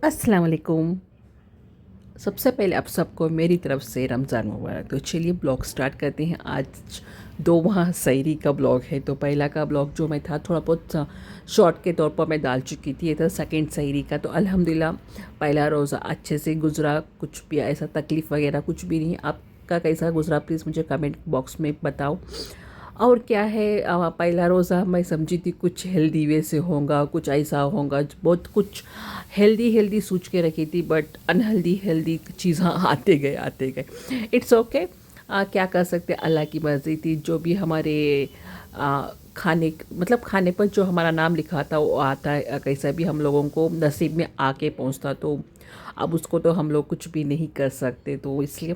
अस्सलाम वालेकुम। सबसे पहले आप सबको मेरी तरफ से रमज़ान मुबारक। तो चलिए ब्लॉग स्टार्ट करते हैं। आज दोवां सहरी का ब्लॉग है। तो पहला का ब्लॉग जो मैं था थोड़ा बहुत शॉर्ट के तौर पर मैं डाल चुकी थी। ये था सेकंड सहरी का। तो अल्हम्दुलिल्लाह पहला रोज़ा अच्छे से गुजरा, कुछ भी ऐसा तकलीफ़ वगैरह कुछ भी नहीं। आपका कैसा गुजरा प्लीज़ मुझे कमेंट बॉक्स में बताओ। और क्या है, पहला रोज़ा मैं समझी थी कुछ हेल्दी वे से होगा, कुछ ऐसा होगा, बहुत कुछ हेल्दी हेल्दी सोच के रखी थी, बट अनहेल्दी हेल्दी चीज़ आते गए। It's okay. क्या कर सकते, अल्लाह की मर्ज़ी थी। जो भी हमारे खाने मतलब खाने पर जो हमारा नाम लिखा था वो आता है, कैसा भी हम लोगों को नसीब में आके पहुंचता। तो अब उसको तो हम लोग कुछ भी नहीं कर सकते, तो इसलिए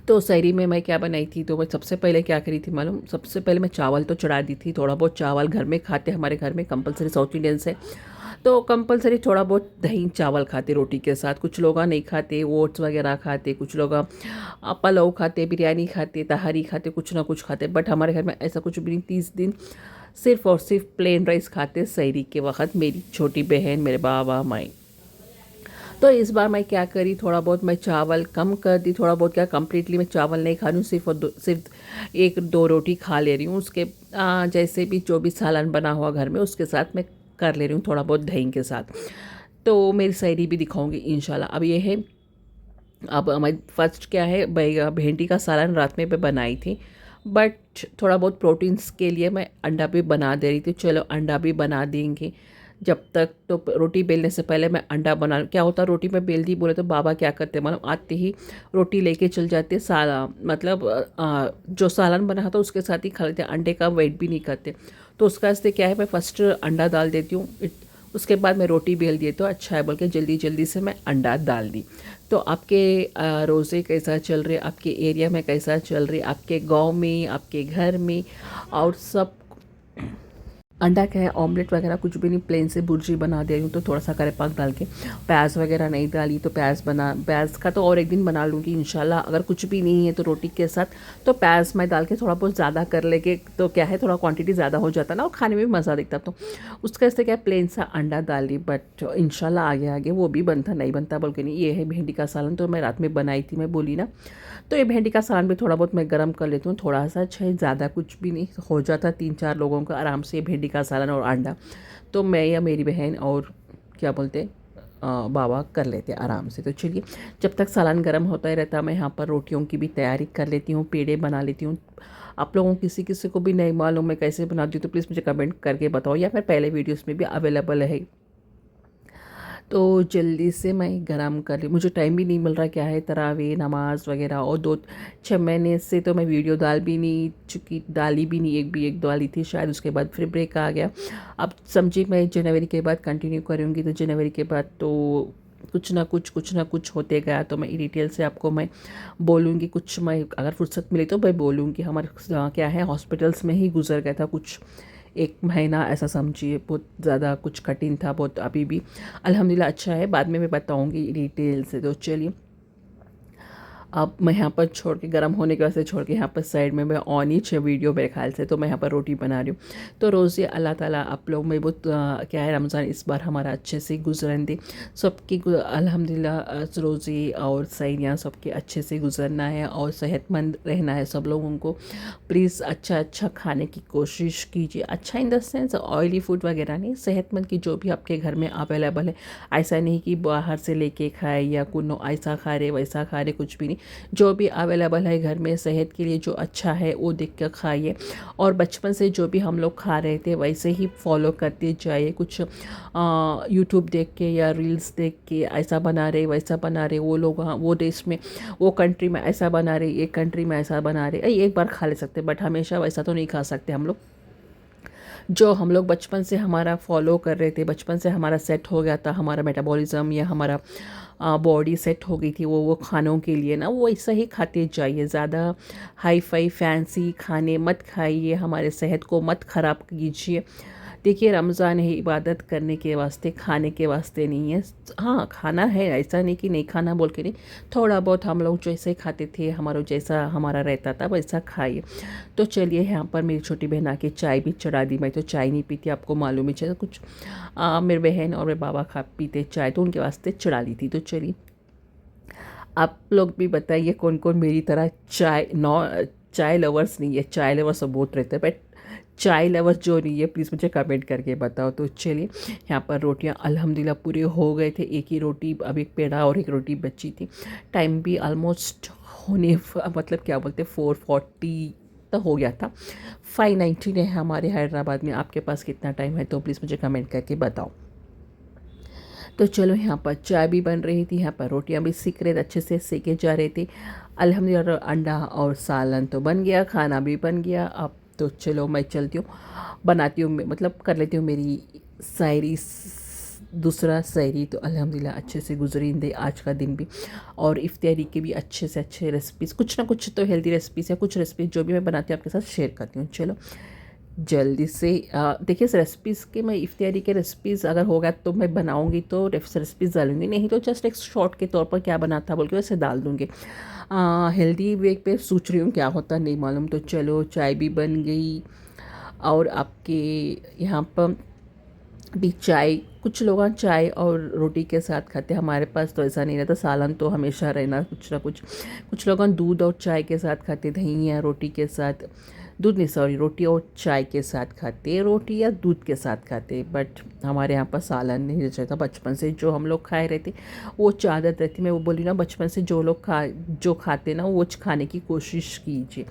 तो सहरी में मैं क्या बनाई थी, तो मैं सबसे पहले क्या करी थी मालूम, सबसे पहले मैं चावल तो चढ़ा दी थी। थोड़ा बहुत चावल घर में खाते, हमारे घर में कंपलसरी साउथ इंडियन से, तो कंपलसरी थोड़ा बहुत दही चावल खाते रोटी के साथ। कुछ लोग नहीं खाते, ओट्स वगैरह खाते, कुछ लोग पुलाव खाते, बिरयानी खाते, तहारी खाते, कुछ ना कुछ खाते। बट हमारे घर में ऐसा कुछ भी नहीं। 30 दिन सिर्फ़ और सिर्फ प्लेन राइस खाते सहरी के वक्त, मेरी छोटी बहन, मेरे बाबा, माई। तो इस बार मैं क्या करी, थोड़ा बहुत मैं चावल कम कर दी। थोड़ा बहुत क्या, कंप्लीटली मैं चावल नहीं खा रही हूँ, सिर्फ एक दो रोटी खा ले रही हूँ। उसके जैसे भी जो भी सालन बना हुआ घर में उसके साथ मैं कर ले रही हूँ, थोड़ा बहुत दही के साथ। तो मेरी शायरी भी दिखाऊंगी इंशाल्लाह। अब ये है, अब हमारी फर्स्ट क्या है, भिंडी का सालन रात में मैं बनाई थी, बट थोड़ा बहुत प्रोटीन्स के लिए मैं अंडा भी बना दे रही थी। चलो अंडा भी बना देंगे। जब तक तो रोटी बेलने से पहले मैं अंडा बना, क्या होता रोटी में बेल दी बोले तो बाबा क्या करते मतलब आते ही रोटी लेके चल जाते, साला मतलब जो सालन बना था उसके साथ ही खा लेते, अंडे का वेट भी नहीं करते। तो उसका वास्ते क्या है, मैं फर्स्ट अंडा डाल देती हूँ, उसके बाद मैं रोटी बेल दिए तो अच्छा है बोल के जल्दी जल्दी से मैं अंडा डाल दी। तो आपके रोज़े कैसा चल रहे, आपके एरिया में कैसा चल रहे, आपके गांव में, आपके घर में, और सब अंडा क्या है, ऑमलेट वगैरह कुछ भी नहीं, प्लेन से भुर्जी बना दे रही हूँ। तो थोड़ा सा करे पाक डाल के, प्याज वगैरह नहीं डाली तो प्याज का तो और एक दिन बना लूँगी इंशाल्लाह। अगर कुछ भी नहीं है तो रोटी के साथ तो प्याज मैं डाल के थोड़ा बहुत ज़्यादा कर लेके, तो क्या है थोड़ा क्वांटिटी ज़्यादा हो जाता ना और खाने में भी मज़ा दिखता। तो उसका इससे क्या, प्लेन सा अंडा डाल दी। बट इंशाल्लाह आगे आगे वो भी बनता नहीं बनता बोल के नहीं। ये है भिंडी का सालन, तो मैं रात में बनाई थी, मैं बोली ना। तो ये भिंडी का सालन भी थोड़ा बहुत मैं गर्म कर लेती हूँ, थोड़ा सा छः, ज़्यादा कुछ भी नहीं हो जाता। 3-4 लोगों का आराम से भिंडी का सालन और अंडा तो मैं या मेरी बहन और क्या बोलते बाबा कर लेते आराम से। तो चलिए, जब तक सालन गर्म होता ही रहता, मैं यहाँ पर रोटियों की भी तैयारी कर लेती हूँ, पेड़े बना लेती हूँ। आप लोगों किसी किसी को भी नहीं मालूम मैं कैसे बनाती हूँ तो प्लीज़ मुझे कमेंट करके बताओ, या फिर पहले वीडियोस में भी अवेलेबल है। तो जल्दी से मैं गरम कर ली, मुझे टाइम भी नहीं मिल रहा, क्या है तरावी नमाज वगैरह, और 2-6 महीने से तो मैं वीडियो डाल भी नहीं चुकी, डाली भी नहीं, एक डाली थी शायद, उसके बाद फिर ब्रेक आ गया। अब समझी मैं जनवरी के बाद कंटिन्यू करूँगी, तो जनवरी के बाद तो कुछ ना कुछ होते गया। तो मैं डिटेल से आपको मैं बोलूँगी, कुछ मैं अगर फुर्सत मिली तो मैं बोलूँगी। हमारे क्या है हॉस्पिटल्स में ही गुजर गया था कुछ 1 महीना, ऐसा समझिए। बहुत ज़्यादा कुछ कठिन था, बहुत अभी भी अल्हम्दुलिल्लाह अच्छा है, बाद में मैं बताऊँगी डिटेल से। तो चलिए, अब मैं यहाँ पर छोड़ के, गर्म होने की वजह से छोड़ के यहाँ पर साइड में मैं ऑन ही छः वीडियो मेरे ख्याल से, तो मैं यहाँ पर रोटी बना रही हूँ। तो रोज़े अल्लाह ताला आप लोग में बहुत क्या है, रमज़ान इस बार हमारा अच्छे से गुजरन दे। सबकी अल्हम्दुलिल्लाह रोज़े और सैरियाँ सबके अच्छे से गुजरना है और सेहतमंद रहना है सब लोगों को। प्लीज़ अच्छा अच्छा खाने की कोशिश कीजिए, अच्छा in the sense oily food वगैरह नहीं, सेहतमंद की जो भी आपके घर में अवेलेबल है। ऐसा नहीं कि बाहर से लेके खाए या कुछ ऐसा खा रहे वैसा खा रहे, कुछ भी नहीं। जो भी अवेलेबल है घर में सेहत के लिए जो अच्छा है वो देख कर खाइए, और बचपन से जो भी हम लोग खा रहे थे वैसे ही फॉलो करते जाइए। कुछ यूट्यूब देख के या रील्स देख के ऐसा बना रहे वैसा बना रहे, वो लोग वो देश में वो कंट्री में ऐसा बना रहे, एक कंट्री में ऐसा बना रहे, एक बार खा ले सकते बट हमेशा वैसा तो नहीं खा सकते हम लोग। जो हम लोग बचपन से हमारा फॉलो कर रहे थे, बचपन से हमारा सेट हो गया था, हमारा मेटाबॉलिज्म या हमारा बॉडी सेट हो गई थी वो खानों के लिए ना, वो ऐसा ही खाते जाइए। ज़्यादा हाई फाई फैंसी खाने मत खाइए, हमारे सेहत को मत ख़राब कीजिए। देखिए रमज़ान है इबादत करने के वास्ते, खाने के वास्ते नहीं है। हाँ खाना है, ऐसा नहीं कि नहीं खाना बोल के नहीं, थोड़ा बहुत हम लोग जैसे खाते थे, हमारा जैसा हमारा रहता था वैसा खाइए। तो चलिए यहाँ पर मेरी छोटी बहन आके चाय भी चढ़ा दी। मैं तो चाय नहीं पीती, आपको मालूम ही चला कुछ। मेरे बहन और मेरे बाबा खा पीते चाय, तो उनके वास्ते चढ़ा ली थी। तो चलिए आप लोग भी बताइए कौन कौन मेरी तरह चाय लवर्स नहीं है। चाय लवर्स तो बहुत रहते हैं, बट चाय लवर्स जो नहीं है प्लीज़ मुझे कमेंट करके बताओ। तो चलिए यहाँ पर रोटियाँ अल्हम्दुलिल्लाह पूरे हो गए थे। एक ही रोटी, अब एक पेड़ा और एक रोटी बची थी। टाइम भी ऑलमोस्ट मतलब क्या बोलते 4:40 तो हो गया था। 5:19 है हमारे हैदराबाद में। आपके पास कितना टाइम है तो प्लीज़ मुझे कमेंट करके बताओ। तो चलो यहाँ पर चाय भी बन रही थी, यहाँ पर रोटियाँ भी सीख रहे थे, अच्छे से सेके जा रहे थे। अल्हम्दुलिल्लाह अंडा और सालन तो बन गया, खाना भी बन गया। अब तो चलो मैं चलती हूँ, बनाती हूँ, मतलब कर लेती हूँ मेरी शायरी, दूसरा शायरी। तो अल्हम्दुलिल्लाह अच्छे से गुजरी दे आज का दिन भी, और इफ्तारी के भी अच्छे से अच्छे रेसिपीज़, कुछ ना कुछ तो हेल्दी रेसिपीज़ या कुछ रेसिपीज़ जो भी मैं बनाती हूँ आपके साथ शेयर करती हूँ। चलो जल्दी से देखिए इस रेसिपीज़ के, मैं इफ्तियारी के रेसिपीज़ अगर होगा तो मैं बनाऊंगी तो रेसिपीज़ डालूंगी, नहीं तो जस्ट एक शॉर्ट के तौर पर क्या बनाता बोल के वैसे डाल दूँगी। हेल्दी वे पे सोच रही हूँ क्या होता नहीं मालूम। तो चलो चाय भी बन गई, और आपके यहाँ पर भी चाय, कुछ लोग चाय और रोटी के साथ खाते हैं, हमारे पास तो ऐसा नहीं रहता, सालन तो हमेशा रहना कुछ ना कुछ। कुछ लोग दूध और चाय के साथ खाते, दही या रोटी के साथ, दूध नहीं सॉरी, रोटी और चाय के साथ खाते, रोटी या दूध के साथ खाते। बट हमारे यहाँ पर सालन नहीं रहता, बचपन से जो हम लोग खाए रहते वो आदत रहती। मैं वो बोली ना, बचपन से जो खाते ना वो खाने की कोशिश कीजिए।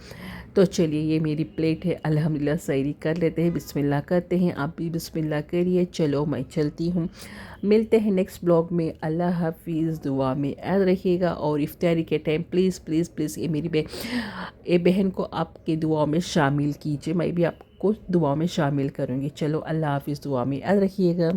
तो चलिए ये मेरी प्लेट है, अल्हम्दुलिल्लाह सैरी कर लेते हैं, बिस्मिल्लाह करते हैं, आप भी बिस्मिल्लाह करिए। चलो मैं चलती हूँ, मिलते हैं नेक्स्ट ब्लॉग में। अल्लाह हाफिज़, दुआ में याद रखिएगा, और इफ्तारी के टाइम प्लीज़ प्लीज़ प्लीज़ ये बहन को आपके दुआ में शामिल कीजिए, मैं भी आपको दुआ में शामिल करूँगी। चलो अल्लाह हाफिज़, दुआ में याद रखिएगा।